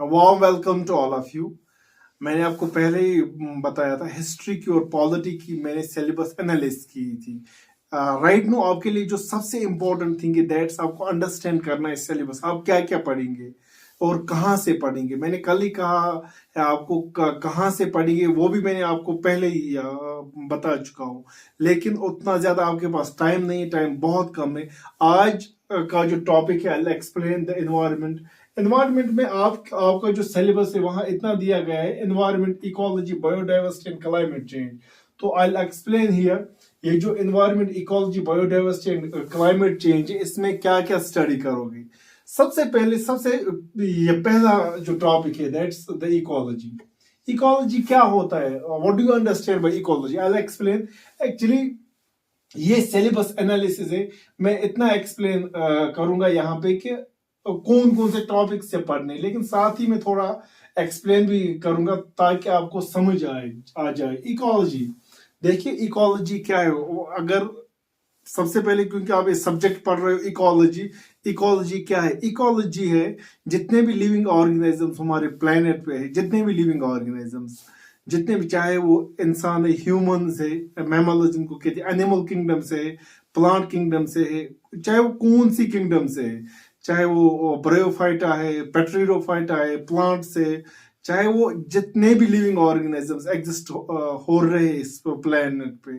Warm welcome to all of you. मैंने आपको पहले ही बताया था हिस्ट्री की और पॉलिटी की मैंने सिलेबस एनालिस्ट की थी। राइट नो आपके लिए जो सबसे इम्पोर्टेंट थिंग है दैट्स आपको अंडरस्टैंड करना है सिलेबस, आप क्या क्या पढ़ेंगे और कहाँ से पढ़ेंगे। मैंने कल ही कहा है आपको कहाँ से पढ़ेंगे, वो भी मैंने आपको पहले ही बता चुका हूँ, लेकिन उतना ज्यादा आपके पास टाइम नहीं है, टाइम बहुत कम है। आज का जो टॉपिक है I explain the environment. Environment में आपका जो सिलेबस है वहां इतना दिया गया है, environment, ecology, biodiversity and climate change. तो आई एक्सप्लेन हियर ये जो environment, ecology, biodiversity and climate change है, इसमें क्या क्या स्टडी करोगे। सबसे पहले ये पहला जो टॉपिक है दैट्स द इकोलॉजी। इकोलॉजी क्या होता है, what do you understand by ecology. I explain. Actually ये सिलेबस एनालिसिस है, मैं इतना एक्सप्लेन करूंगा यहाँ पे कि कौन कौन से टॉपिक से पढ़ने, लेकिन साथ ही मैं थोड़ा एक्सप्लेन भी करूंगा ताकि आपको समझ आ जाए इकोलॉजी। देखिए इकोलॉजी क्या है, अगर सबसे पहले क्योंकि आप ये सब्जेक्ट पढ़ रहे हो इकोलॉजी, इकोलॉजी क्या है। इकोलॉजी है जितने भी लिविंग ऑर्गेनिजम्स हमारे प्लेनेट पे है, जितने भी लिविंग ऑर्गेनिजम्स, जितने भी, चाहे वो इंसान है, ह्यूमंस है, मैमल्स जिनको कहते हैं, एनिमल किंगडम से है, प्लांट किंगडम से है, चाहे वो कौन सी किंगडम से है, चाहे वो ब्रायोफाइटा है, पेट्रीरोफाइटा है, प्लांट से, चाहे वो जितने भी लिविंग ऑर्गेनिजम्स एग्जिस्ट हो रहे हैं इस प्लेनेट पे,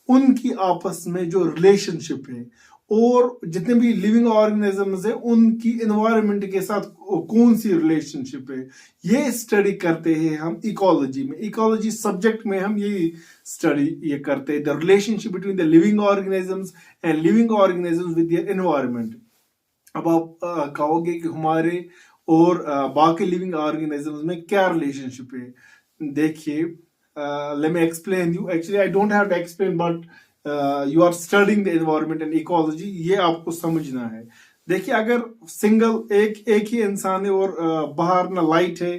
उनकी आपस में जो रिलेशनशिप है, और जितने भी लिविंग ऑर्गेनिजम्स है उनकी एनवायरनमेंट के साथ कौन सी रिलेशनशिप है, ये स्टडी करते हैं हम इकोलॉजी में। इकोलॉजी सब्जेक्ट में हम ये करते हैं, the relationship between the living organisms and living organisms with their environment. अब आप कहोगे कि हमारे और बाकी लिविंग ऑर्गेनिजम्स में क्या रिलेशनशिप है। देखिए, let me explain you. Actually, I don't have to explain, but you are studying the environment and ecology. ये आपको समझना है। देखिए, अगर सिंगल एक ही इंसान है और बाहर ना लाइट है,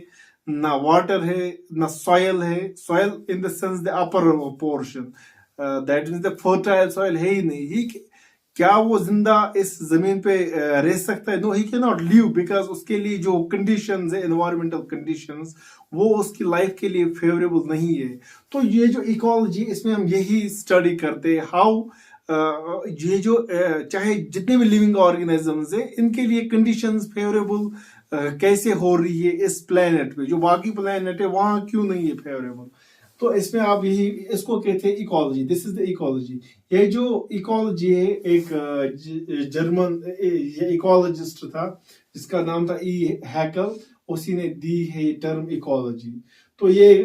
ना वाटर है, ना सॉयल है, soil in the sense the upper portion, that means the fertile soil है ही नहीं, ही क्या वो जिंदा इस जमीन पे रह सकता है? No, he can not live, because उसके लिए जो कंडीशंस है, एनवायरमेंटल कंडीशंस, वो उसकी लाइफ के लिए फेवरेबल नहीं है। तो ये जो इकोलॉजी, इसमें हम यही स्टडी करते हैं, हाउ ये जो चाहे जितने भी लिविंग ऑर्गेनिजम्स है, इनके लिए कंडीशंस फेवरेबल कैसे हो रही है इस प्लेनेट पे, जो बाकी प्लेनेट है वहां क्यों नहीं है फेवरेबल। तो इसमें आप यही, इसको कहते हैं ecology. This is the ecology. ये जो इकोलॉजी है, एक जर्मन इकोलॉजिस्ट था जिसका नाम था ई हैकल, उसी ने दी है ये टर्म इकोलॉजी। तो ये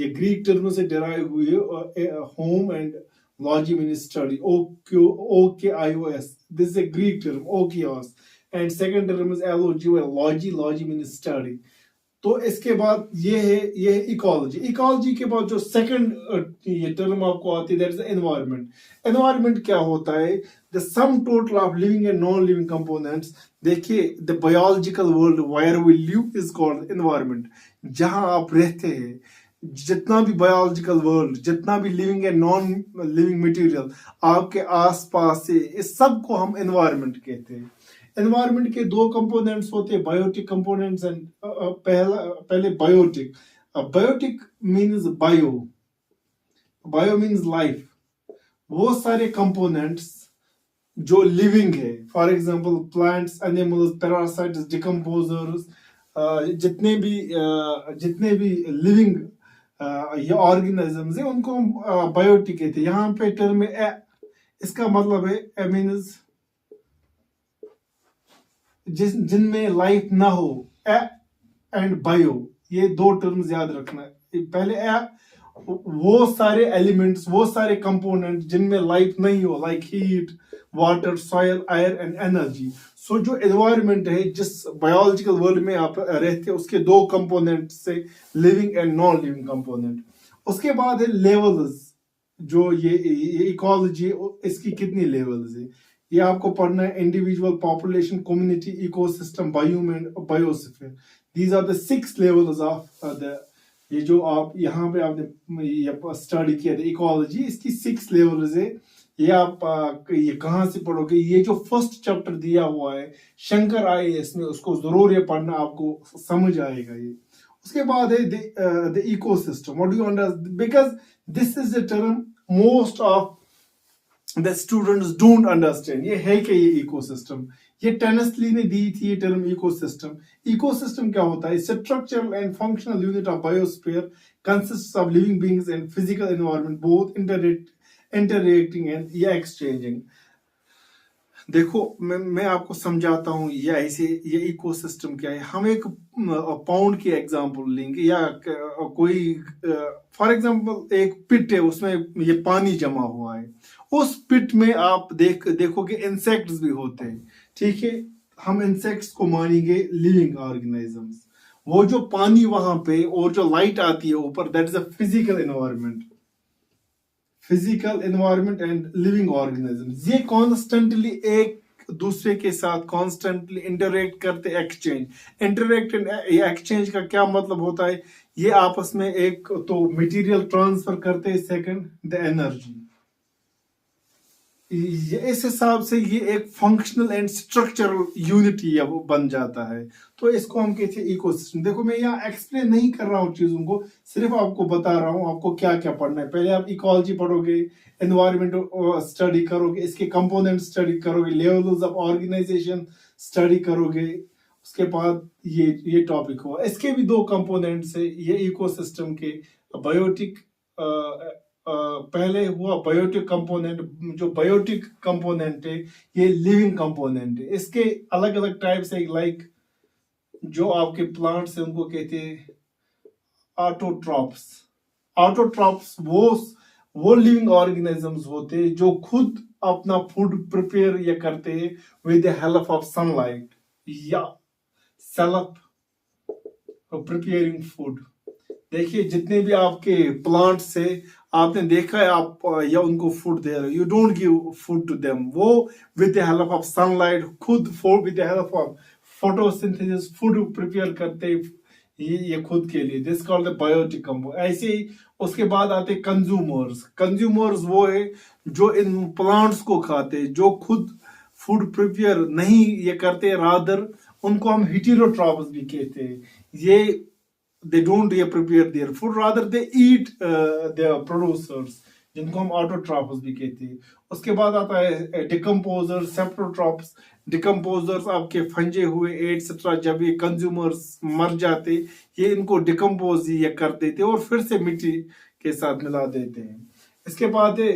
ग्रीक टर्म से डिराइव हुई है। Home and logy mean study, OKIOS, this is a Greek term, oikos. And second term is LOG, logy, logy mean study. तो इसके बाद ये इकोलॉजी। इकोलॉजी के बाद जो सेकंड ये टर्म आपको आती है दैट इज एनवायरनमेंट। एनवायरनमेंट क्या होता है? The sum total of living and non living components. देखिए, the biological world where we live is called environment. जहां आप रहते हैं, जितना भी बायोलॉजिकल वर्ल्ड, जितना भी living and non living material आपके आसपास है, इस सब को हम एनवायरनमेंट कहते हैं। एनवायरनमेंट के दो कंपोनेंट्स होते हैं, बायोटिक कंपोनेंट्स एंड पहले biotic. Biotic means bio, bio means life. वो सारे कंपोनेंट्स जो लिविंग है, for example plants, animals, parasites, decomposers, जितने भी लिविंग ये ऑर्गेनिजम्स है, उनको हम बायोटिक कहते हैं। यहाँ पे टर्म है, इसका मतलब है ए मीन्स जिनमें लाइफ ना हो। ए एंड बायो, ये दो टर्म्स याद रखना है। पहले ए, वो सारे एलिमेंट्स, वो सारे कंपोनेंट जिनमें लाइफ नहीं हो, like heat, water, soil, air and energy. So जो एनवायरनमेंट है, जिस बायोलॉजिकल वर्ल्ड में आप रहते हैं, उसके दो कंपोनेंट से, living and non living component. उसके बाद है लेवल्स। जो ये इकोलॉजी, इसकी कितनी लेवल्स है ये आपको पढ़ना है। Individual, population, community, ecosystem, biosphere. These are the 6 levels of the, ये जो आप यहाँ पे आपने स्टडी किया था इकोलॉजी, इसकी 6 लेवल्स है। ये आप ये कहाँ से पढ़ोगे? ये जो फर्स्ट चैप्टर दिया हुआ है शंकर आईएएस में, उसको जरूर ये पढ़ना, आपको समझ आएगा ये। उसके बाद है the ecosystem. What do you understand? Because this is the term most of the students don't understand. ये है कि ये इकोसिस्टम, ये टेनेस्ली ने दी थी ये टर्म इकोसिस्टम। इकोसिस्टम क्या होता है? Structural and functional unit of biosphere consists of living beings and physical environment both interacting and या एक्सचेंजिंग। देखो मैं आपको समझाता हूँ ये ऐसे, ये इकोसिस्टम क्या है। हम एक पाउंड की एग्जांपल लेंगे, या कोई फॉर एग्जांपल एक पिट है, उसमें ये पानी जमा हुआ है। उस पिट में आप देखोगे इंसेक्ट्स भी होते हैं, ठीक है। हम इंसेक्ट्स को मानेंगे लिविंग ऑर्गेनिजम्स। वो जो पानी वहां पे और जो लाइट आती है ऊपर, that is a physical environment. Physical environment and living organisms, ये कॉन्स्टेंटली एक दूसरे के साथ कॉन्स्टेंटली इंटरेक्ट करते। इंटरेक्ट एंड एक्सचेंज का क्या मतलब होता है? ये आपस में एक तो मटेरियल ट्रांसफर करते हैं, सेकंड द एनर्जी। इस हिसाब से ये एक फंक्शनल एंड स्ट्रक्चरल यूनिट ये वो बन जाता है। तो इसको हम कहते हैं इकोसिस्टम। देखो मैं यहाँ एक्सप्लेन नहीं कर रहा हूँ चीजों को, सिर्फ आपको बता रहा हूँ आपको क्या क्या पढ़ना है। पहले आप इकोलॉजी पढ़ोगे, एनवायरमेंट स्टडी करोगे, इसके कंपोनेंट स्टडी करोगे, लेवल्स ऑफ ऑर्गेनाइजेशन स्टडी करोगे। उसके बाद ये टॉपिक हुआ। इसके भी दो कंपोनेंट्स है ये इकोसिस्टम के, बायोटिक पहले हुआ बायोटिक कंपोनेंट। जो बायोटिक कंपोनेंट है ये लिविंग कंपोनेंट है। इसके अलग अलग टाइप्स है, लाइक जो आपके प्लांट्स हैं उनको कहते हैं ऑटोट्रॉप्स। ऑटोट्रॉप्स वो लिविंग ऑर्गेनिजम्स होते हैं जो खुद अपना फूड प्रिपेयर या करते हैं with the help of sunlight, या सेल्फ प्रिपेयरिंग फूड। देखिए जितने भी आपके प्लांट्स है, आपने देखा है आप या उनको फूड दे रहे हो, you don't give food to them. वो with the help of sunlight खुद with the help of photosynthesis food prepare करते ये खुद के लिए। This called the biotic component. ऐसे ही उसके बाद आते कंज्यूमर्स। कंज्यूमर्स वो है जो इन प्लांट्स को खाते, जो खुद फूड प्रिपेयर नहीं ये करते, रादर उनको हम हेटेरोट्रॉप्स भी कहते हैं। ये they don't prepare their food, rather they eat their producers, जिनको हम ऑटोट्रॉप्स भी कहते हैं। उसके बाद आता है डिकम्पोजर, सेप्रोट्रॉप्स। डिकम्पोजर्स आपके फंजे हुए एटसेट्रा, जब ये कंज्यूमर्स मर जाते ये इनको डिकम्पोज ये कर देते और फिर से मिट्टी के साथ मिला देते हैं। इसके बाद है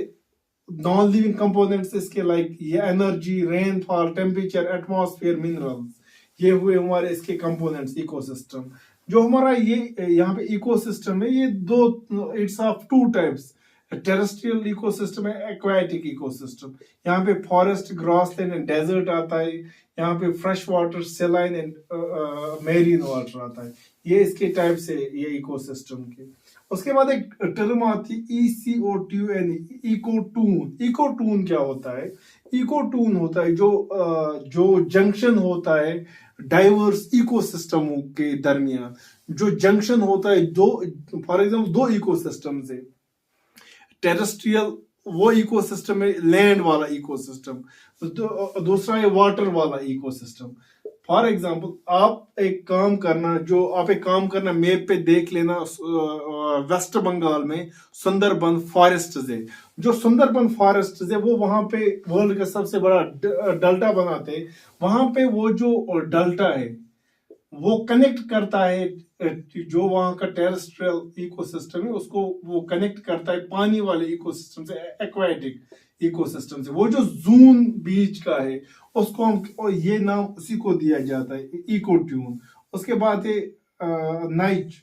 नॉन लिविंग कंपोनेंट्स इसके, लाइक ये energy, rainfall, temperature, atmosphere, minerals, ये हुए हमारे इसके कंपोनेंट्स इकोसिस्टम। जो हमारा ये यहाँ पे इकोसिस्टम है ये दो, it's of two types. Terrestrial ecosystem है, एक्वाटिक इकोसिस्टम। यहाँ पे फॉरेस्ट, ग्रासलैंड एंड डेजर्ट आता है। यहाँ पे fresh water, सेलाइन and marine water आता है। ये इसके टाइप से ये इकोसिस्टम के। उसके बाद एक टर्म आती है ECOTUN, इकोटून। इकोटून क्या होता है? इकोटून होता है जो जंक्शन होता है डाइवर्स इकोसिस्टमों के दरमियान। जो जंक्शन होता है दो, फॉर एग्जाम्पल दो इकोसिस्टम से, टेरेस्ट्रियल वो इकोसिस्टम है, लैंड वाला इकोसिस्टम, दूसरा है वाटर वाला इकोसिस्टम। फॉर एग्जाम्पल आप एक काम करना मैप पे देख लेना, वेस्ट बंगाल में सुंदरबन फॉरेस्ट है। जो सुंदरबन फॉरेस्ट है वो वहां पे वर्ल्ड का सबसे बड़ा डेल्टा बनाते हैं। वहां पे वो जो डेल्टा है वो कनेक्ट करता है, जो वहां का टेरेस्ट्रियल इकोसिस्टम है उसको वो कनेक्ट करता है पानी वाले इकोसिस्टम से, एक्वाटिक इकोसिस्टम से। वो जो जून बीच का है उसको हम, ये नाम उसी को दिया जाता है, इकोट्यून। उसके बाद है नाइट,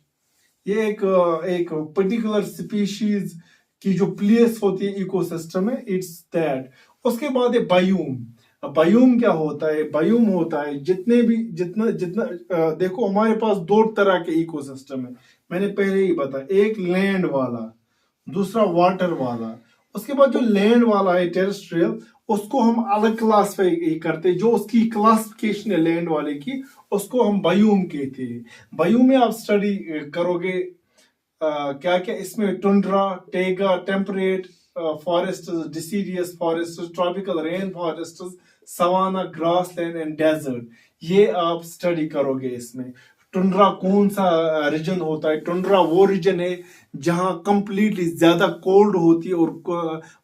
ये एक पर्टिकुलर स्पीशीज की जो प्लेस होती है इकोसिस्टम में, इट्स दैट। उसके बाद है बायूम। बायूम क्या होता है? बायूम होता है जितना देखो हमारे पास दो तरह के इकोसिस्टम है, मैंने पहले ही बताया, एक लैंड वाला, दूसरा वाटर वाला। उसके बाद जो लैंड वाला है टेरेस्ट्रियल, उसको हम अलग क्लासिफाई करते, जो उसकी क्लासिफिकेशन है लैंड वाले की, उसको हम बायूम कहते हैं। बायूम में आप स्टडी करोगे क्या क्या इसमें tundra, taiga, temperate forest, deciduous forest, tropical rain forest, savanna, grassland and desert, ये आप स्टडी करोगे इसमें। टुंड्रा कौन सा रीजन होता है? टुंड्रा वो रीजन है जहाँ कंप्लीटली ज्यादा कोल्ड होती है और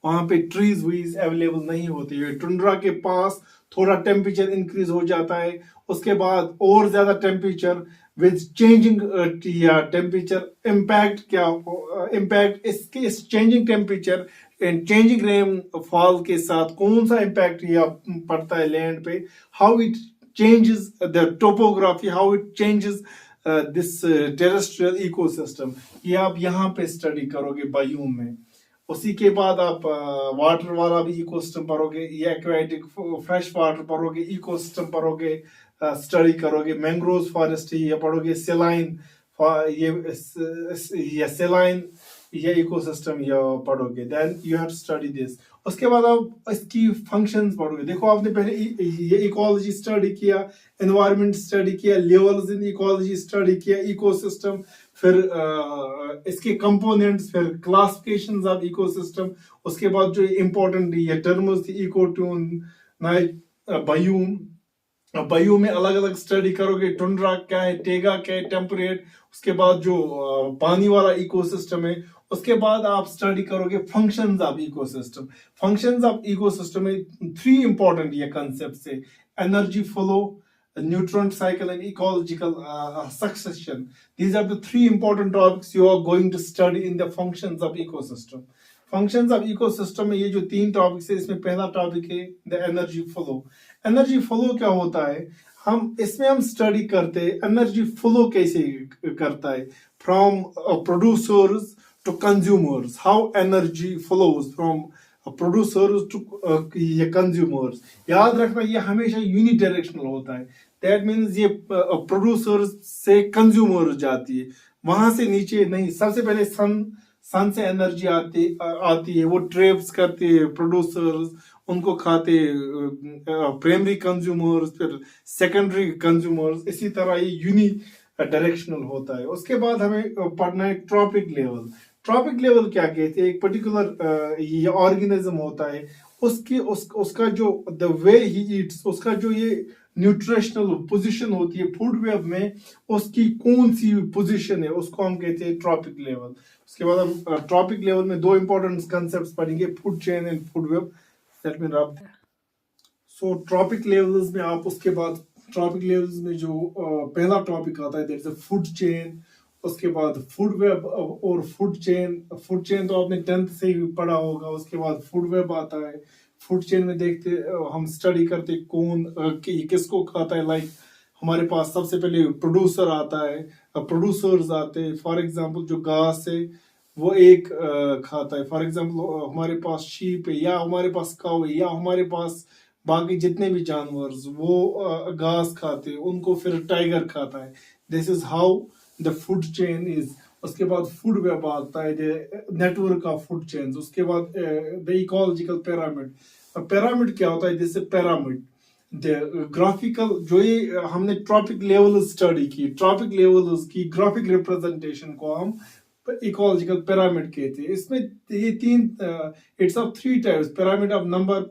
वहां पे ट्रीज वीज अवेलेबल नहीं होती है। टुंड्रा के पास थोड़ा टेम्परेचर इंक्रीज हो जाता है, उसके बाद और ज्यादा टेम्परेचर विद चेंजिंग या टेम्परेचर इम्पैक्ट क्या इम्पैक्ट इसके इस changing temperature and changing rain fall के साथ कौन सा इम्पैक्ट या पड़ता है लैंड पे, how it changes the topography, how it changes this terrestrial ecosystem, ये आप यहाँ पे स्टडी करोगे बायूम में। उसी के बाद आप वाटर वाला भी इकोसिस्टम पढ़ोगे, ये एक्वेटिक फ्रेश वाटर पढ़ोगे, इकोसिस्टम पढ़ोगे, स्टडी करोगे। मैंग्रोव फॉरेस्ट ये पढ़ोगे, सेलाइन ये सेलाइन ये इकोसिस्टम ये पढ़ोगे। Then you have to study this. उसके बाद आप इसकी फंक्शंस पढ़ोगे। देखो आपने पहले ये इकोलॉजी स्टडी किया, एनवायरनमेंट स्टडी किया, लेवल्स इन इकोलॉजी स्टडी किया, इकोसिस्टम, फिर इसके कंपोनेंट्स, फिर क्लासिफिकेशंस ऑफ इकोसिस्टम। उसके बाद जो इम्पोर्टेंट ये टर्म्स थी, इकोटोन, बायूम, बायू में अलग अलग स्टडी करोगे, टुंड्रा क्या है, टेगा क्या है, टेम्परेट। उसके बाद जो पानी वाला इकोसिस्टम है, उसके बाद आप स्टडी करोगे functions of ecosystem. Functions of ecosystem में 3 इंपॉर्टेंट ये कॉन्सेप्ट्स है, energy flow, nutrient cycle and ecological succession. These are the 3 important topics you are going to study in the functions of ecosystem. Functions of ecosystem में ये जो 3 topics है, इसमें पहला topic है the energy flow. Energy flow क्या होता है, हम स्टडी करते हैं एनर्जी फ्लो कैसे करता है, from producers to consumers, how energy flows from producers to consumers. याद रखना ये हमेशा यूनिडायरेक्शनल होता है। दैट मीन्स ये प्रोड्यूसर्स से कंज्यूमर जाती है, वहां से नीचे नहीं। सबसे पहले सन से एनर्जी आती है, वो ट्रेप्स करते हैं प्रोड्यूसर्स, उनको खाते प्राइमरी कंज्यूमर्स, फिर सेकेंडरी कंज्यूमर्स। इसी तरह ये यूनि डायरेक्शनल होता है। उसके बाद हमें पढ़ना है ट्रॉपिक लेवल। ट्रॉपिक लेवल क्या कहते हैं, एक पर्टिकुलर ये ऑर्गेनिज्म होता है, उसका जो द वे ही ईट्स, उसका जो ये न्यूट्रिशनल पोजीशन होती है फूड वेब में, उसकी कौन सी पोजीशन है, उसको हम कहते हैं ट्रॉपिक लेवल। उसके बाद हम ट्रॉपिक लेवल में 2 इंपॉर्टेंट कंसेप्ट्स पढ़ेंगे, food chain and food web. Let me रब। सो ट्रॉपिक लेवल्स में आप उसके बाद ट्रॉपिक लेवल्स में जो पहला टॉपिक आता है that is a food chain. उसके बाद फूड वेब और फूड चेन तो आपने 10th से ही पढ़ा होगा। उसके बाद फूड वेब आता है। फूड चेन में देखते हम स्टडी करते कौन किसको खाता है। लाइक हमारे पास सबसे पहले प्रोड्यूसर आता है, प्रोड्यूसर्स आते हैं। फॉर एग्जांपल जो घास है वो एक खाता है। फॉर एग्जांपल हमारे पास शीप है, या हमारे पास काऊ है, या हमारे पास बाकी जितने भी जानवर वो घास खाते हैं, उनको फिर टाइगर खाता है। This is how the food chain is. उसके बाद फूड वेब आता है, नेटवर्क ऑफ फूड चेन। उसके बाद द इकोलॉजिकल पिरामिड। पिरामिड क्या होता है, जैसे पिरामिड द ग्राफिकल, जो ये हमने ट्रॉपिक लेवल स्टडी की, ट्रॉपिक लेवल्स की ग्राफिक रिप्रेजेंटेशन को हम इकोलॉजिकल पिरामिड कहते हैं। इसमें ये 3 it's of 3 types, pyramid of number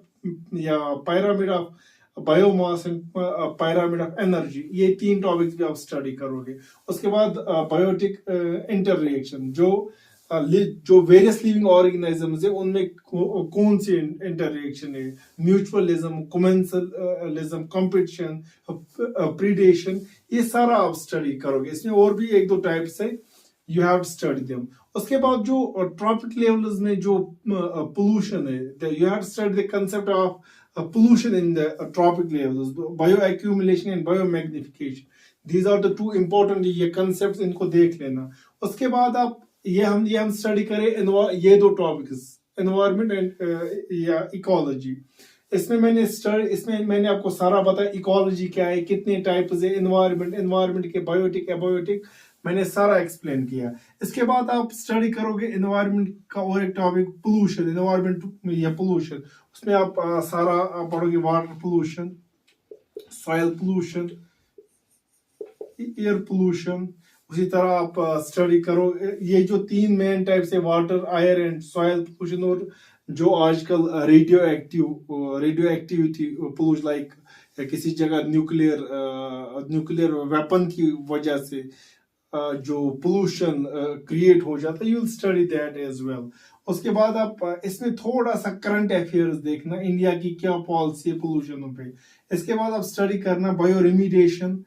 या pyramid of biomass and pyramid of energy. ये 3 टॉपिक्स भी आप स्टडी करोगे। उसके बाद बायोटिक इंटररिएक्शन, जो वेरियस लिविंग ऑर्गेनिजम्स है उनमें कौन सी इंटररिएक्शन है, म्यूचुअलिज्म, कमेंसलिज्म, कंपटीशन, प्रीडेशन, ये सारा आप स्टडी करोगे। इसमें और भी 1-2 टाइप्स है, you have to study them. उसके बाद जो ट्रॉपिक लेवल्स में जो पोल्यूशन है, you have to study the concept of pollution in the tropic levels, bioaccumulation and biomagnification. These are the 2 important ये concepts, इनको देख लेना। उसके बाद आप ये हम स्टडी करें ये 2 टॉपिक्स, एनवायरमेंट एंड या इकोलॉजी। इसमें मैंने आपको सारा बताया इकोलॉजी क्या है, कितने टाइप्स है, एनवायरमेंट के बायोटिक, एबायोटिक, मैंने सारा एक्सप्लेन किया। इसके बाद आप स्टडी करोगे एनवायरमेंट का और एक टॉपिक पोल्यूशन, एनवायरमेंट या पोल्यूशन। उसमें आप सारा पढ़ोगे, water pollution, soil pollution, air pollution, उसी तरह आप स्टडी करो ये जो तीन मेन टाइप से water, air and soil pollution, और जो आजकल रेडियो एक्टिविटी पोल्यूशन, लाइक किसी जगह न्यूक्लियर वेपन की वजह से जो पोल्यूशन क्रिएट हो जाता है, you will study that as well. उसके बाद आप इसमें थोड़ा सा करंट अफेयर्स देखना, इंडिया की क्या पॉलिसी है पोल्यूशन पे। इसके बाद आप स्टडी करना bioremediation,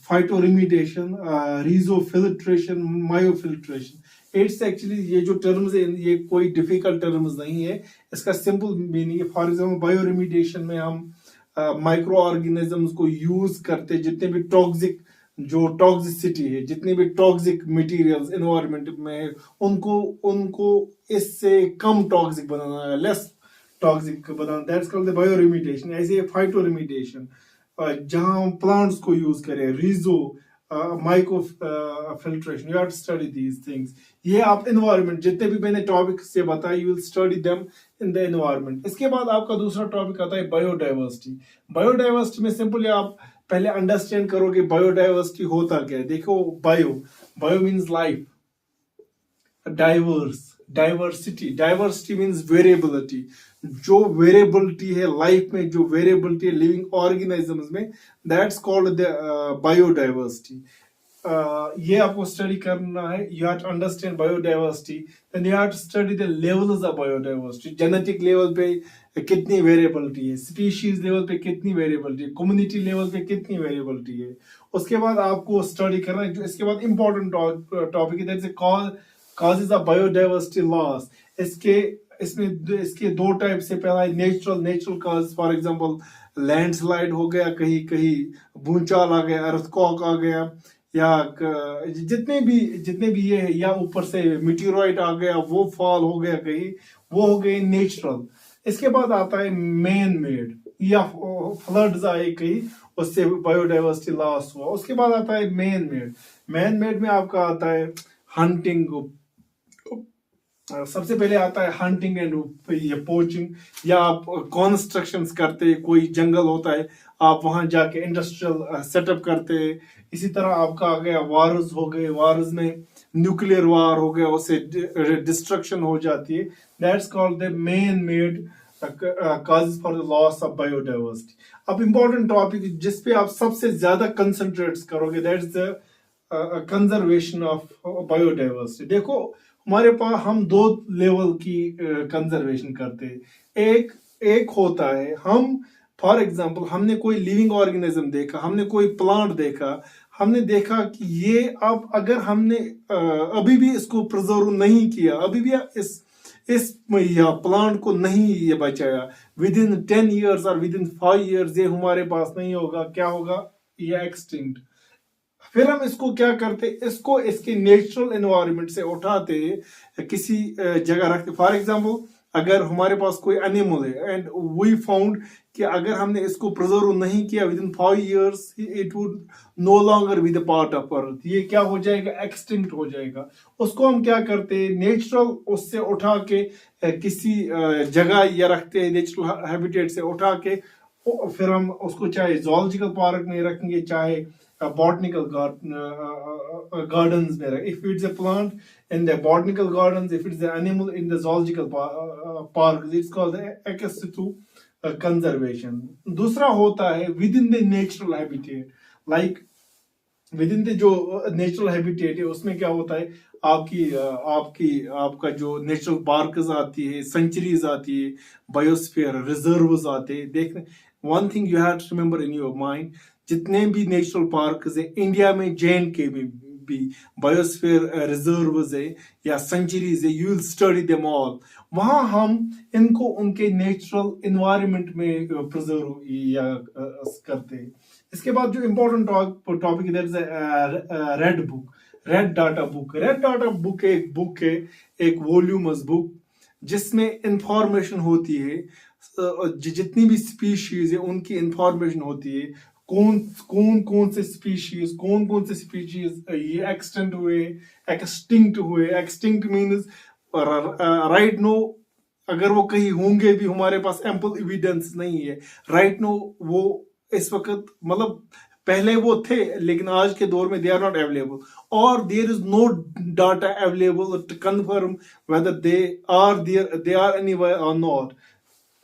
phytoremediation, rhizofiltration, mycofiltration. It's actually ये जो टर्म्स है ये कोई डिफिकल्ट टर्म्स नहीं है, इसका सिंपल मीनिंग है। फॉर एग्जाम्पल बायो रिमीडिएशन में हम माइक्रो ऑर्गेनिजम्स को यूज करते, जितने भी टॉक्सिक जो टॉक्सिसिटी है, जितने भी टॉक्सिक मटेरियल्स एनवायरनमेंट में है, उनको उनको इससे कम टॉक्सिक बनाना है, लेस टॉक्सिक बनाना, that's called the bioremediation. ऐसे फाइटो रिमीडिएशन जहां हम प्लांट्स को यूज करें, rhizo, microfiltration, you have to study these things. ये आप एनवायरनमेंट जितने भी मैंने टॉपिक से बताया, you will study them in the environment. इसके बाद आपका दूसरा टॉपिक आता है बायोडाइवर्सिटी। बायोडाइवर्सिटी में सिंपली आप पहले अंडरस्टैंड करो कि बायोडाइवर्सिटी होता क्या है। देखो, bio means life, diversity means variability. जो वेरिएबिलिटी है लाइफ में, जो वेरिएबिलिटी है लिविंग ऑर्गेनिजम्स में, दैट्स कॉल्ड द बायोडाइवर्सिटी। ये आपको स्टडी करना है। You have to understand biodiversity, then you have to study the levels of biodiversity. Genetic level पे कितनी वेरिएबिलिटी है, स्पीशीज लेवल पे कितनी वेरिएबिलिटी है, कम्युनिटी लेवल पे कितनी वेरिएबिलिटी है। उसके बाद आपको स्टडी करना है। जो इसके बाद इंपॉर्टेंट टॉपिक है, that's a causes of biodiversity loss. इसके दो टाइप से, पहला है natural cause, for example landslide हो गया, कहीं कहीं भूचाल आ गया, अर्थक्वेक आ गया, या जितने भी ये है, या ऊपर से मीटेरोइड आ गया, वो फॉल हो गया कहीं, वो हो गए नेचुरल। इसके बाद आता है मैन मेड, या फ्लड्स आए कहीं, उससे बायोडाइवर्सिटी लॉस हुआ। उसके बाद आता है मैन मेड में आपका आता है हंटिंग, सबसे पहले आता है हंटिंग एंड ये पोचिंग, या आप कॉन्स्ट्रक्शंस करते, कोई जंगल होता है, आप वहां जाके इंडस्ट्रियल सेटअप करते। इसी तरह आपका आ गया वार्स हो गए, वार्स में न्यूक्लियर वार हो गया, उससे डिस्ट्रक्शन हो जाती है। That's called the man made causes for the loss of biodiversity। अब इम्पोर्टेंट टॉपिक जिसपे आप सबसे ज्यादा कंसंट्रेट करोगे, that's the conservation of biodiversity. देखो, हमारे पास हम दो लेवल की कंजर्वेशन करते हैं। एक होता है, हम फॉर एग्जांपल हमने कोई लिविंग ऑर्गेनिज्म देखा, हमने कोई प्लांट देखा, हमने देखा कि ये अब अगर हमने अभी भी इसको प्रिजर्व नहीं किया, अभी भी इस प्लांट को नहीं ये बचाया, विद इन 10 ईयर्स और विद इन 5 ईयर्स ये हमारे पास नहीं होगा, क्या होगा, ये एक्सटिंक्ट। फिर हम इसको क्या करते, इसको इसके नेचुरल एनवायरनमेंट से उठाते, किसी जगह रखते। फॉर एग्जांपल अगर हमारे पास कोई एनिमल है एंड वी फाउंड कि अगर हमने इसको प्रिजर्व नहीं किया, with in 5 years it would know longer be the part of earth, ये क्या हो जाएगा, एक्सटिंक्ट हो जाएगा। उसको हम क्या करते हैं, नेचुरल उससे उठा के किसी जगह या रखते हैं, नेचुरल हैबिटेट से उठा के, फिर हम उसको चाहे zoological पार्क में रखेंगे, चाहे botanical gardens में रखें। If it's a plant in the botanical gardens, if it's an animal in the zoological park, it's called access to conservation। दूसरा होता है within the natural habitat, like within the जो natural habitat है, उसमें क्या होता है, आपका जो नेचुरल पार्क्स आती है, सेंचुरीज आती है, बायोस्फीयर रिजर्व्स आते हैं। देखने, one thing you have to remember in your mind, जितने भी नेचुरल पार्क्स है इंडिया में, JNK में भी बायोस्फीयर रिजर्व्स है या सेंचुरीज है, you will study them all. वहां हम इनको उनके नेचुरल एनवायरनमेंट में प्रिजर्व या करते हैं। इसके बाद जो इम्पोर्टेंट टॉपिक है, रेड डाटा बुक एक बुक है, एक वॉल्यूमस बुक, जिसमें इंफॉर्मेशन होती है, जितनी भी स्पीशीज है उनकी इंफॉर्मेशन होती है, कौन से स्पीशीज ये एक्सटिंक्ट हुए। एक्सटिंक्ट मीन्स राइट नो, अगर वो कहीं होंगे भी, हमारे पास एम्पल एविडेंस नहीं है राइट नो, वो इस वक्त मतलब पहले वो थे लेकिन आज के दौर में दे आर नॉट अवेलेबल, और there is no data available to confirm whether they are anywhere और नॉट,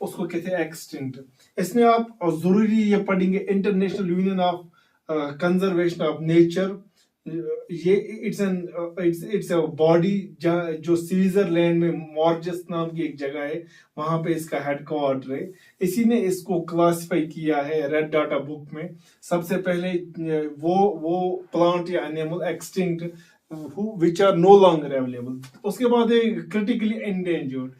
उसको कहते हैं एक्सटिंक्ट। इसमें आप जरूरी ये पढ़ेंगे international union of conservation of nature, ये इट्स अ बॉडी जो स्विट्जरलैंड में मॉर्जस नाम की एक जगह है, वहां पे इसका हेडक्वार्टर है। इसी ने इसको क्लासिफाई किया है रेड डाटा बुक में। सबसे पहले वो प्लांट या animal extinct which are no longer available, उसके बाद है क्रिटिकली एंडेंजर्ड,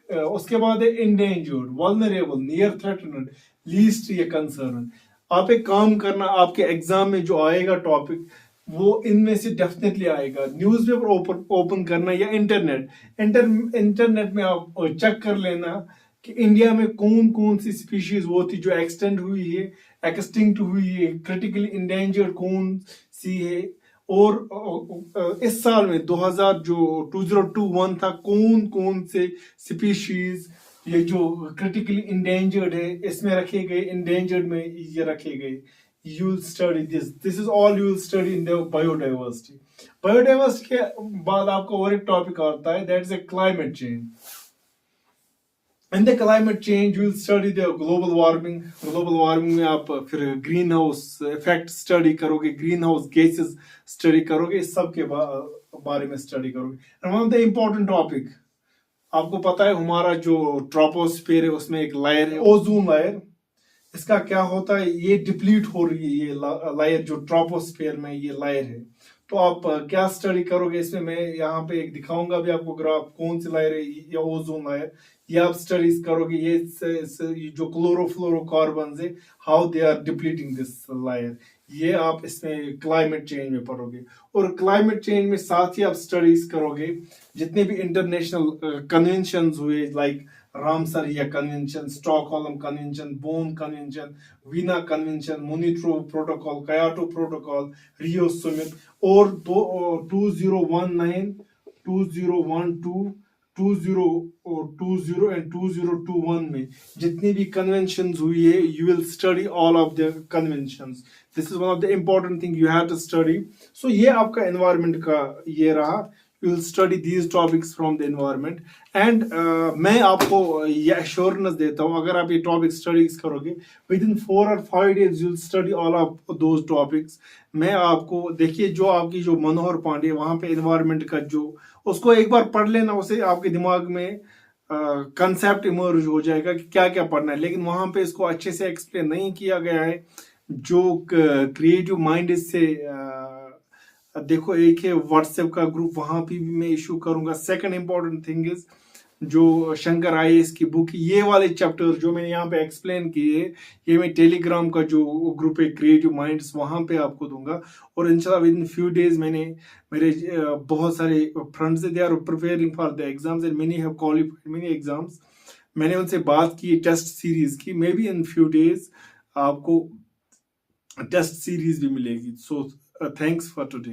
उसके बाद है endangered, vulnerable, near threatened, least या कंसर्न। आप एक काम करना, आपके एग्जाम में जो आएगा टॉपिक वो इनमें से डेफिनेटली आएगा। न्यूज़पेपर ओपन करना या इंटरनेट में आप चेक कर लेना कि इंडिया में कौन कौन सी स्पीशीज वो थी जो एक्सटिंक्ट हुई है, क्रिटिकली इंडेंजर्ड कौन सी है, और इस साल में 2021 था, कौन कौन से स्पीशीज ये जो क्रिटिकली इंडेंजर्ड है इसमें रखे गए, इंडेंजर्ड में ये रखे गए। You will study this. This is all you will study in the biodiversity. Biodiversity के बाद आपको और एक टॉपिक आता है, that is a climate change. In the climate change, you will study the global warming. Global warming में आप फिर ग्रीन हाउस इफेक्ट स्टडी करोगे, ग्रीन हाउस गैसेस स्टडी करोगे, इस सब के बारे में स्टडी करोगे। And one of the important topic, आपको पता है हमारा जो ट्रोपोस्फीयर है उसमें एक लेयर है, ओजोन लेयर। इसका क्या होता है, ये डिप्लीट हो रही है, ये लेयर जो ट्रोपोस्फीयर में ये लेयर है। तो आप क्या स्टडी करोगे इसमें, मैं यहाँ पे एक दिखाऊंगा भी आपको ग्राफ, कौन सी लेयर है, या ओजोन लेयर, ये आप स्टडीज करोगे। ये जो क्लोरोफ्लोरोकार्बन है, how they are depleting this layer, ये आप इसमें क्लाइमेट चेंज में पढ़ोगे। और क्लाइमेट चेंज में साथ ही आप स्टडीज करोगे जितने भी इंटरनेशनल कन्वेंशन हुए, लाइक रामसर या convention, Stockholm convention, Bonn convention, Vienna convention, Montreal protocol, Kyoto protocol, Rio summit, और 2019, 2012, 2020 एंड 2021 में जितनी भी कन्वेंशंस हुई है, you will study all of the conventions. This is one of the important thing you have to study. So ये आपका environment का ये रहा, you will study these topics from the environment and मैं आपको ये assurance देता हूँ, अगर आप ये topic studies करोगे within 4 or 5 days you will study all of those topics। मैं आपको देखिए, जो आपकी जो मनोहर पांडे वहाँ पे environment का जो, उसको एक बार पढ़ लेना, उसे आपके दिमाग में कंसेप्ट इमर्ज हो जाएगा कि क्या क्या पढ़ना है। लेकिन वहाँ पे इसको अच्छे से एक्सप्लेन नहीं किया गया है। जो क्रिएटिव माइंड इससे देखो, एक है व्हाट्सएप का ग्रुप, वहां पे भी मैं इशू करूंगा। सेकंड इंपॉर्टेंट थिंग इज जो शंकर आईएएस की बुक, ये वाले चैप्टर जो मैंने यहाँ पे एक्सप्लेन किए, ये मैं टेलीग्राम का जो ग्रुप है क्रिएटिव माइंड्स, वहां पे आपको दूंगा। और इंशाल्लाह विद इन फ्यू डेज मेरे बहुत सारे friends they are preparing for the exams and many have qualified many exams. मैंने उनसे बात की टेस्ट सीरीज की, maybe in few days आपको टेस्ट सीरीज भी मिलेगी। So thanks for today.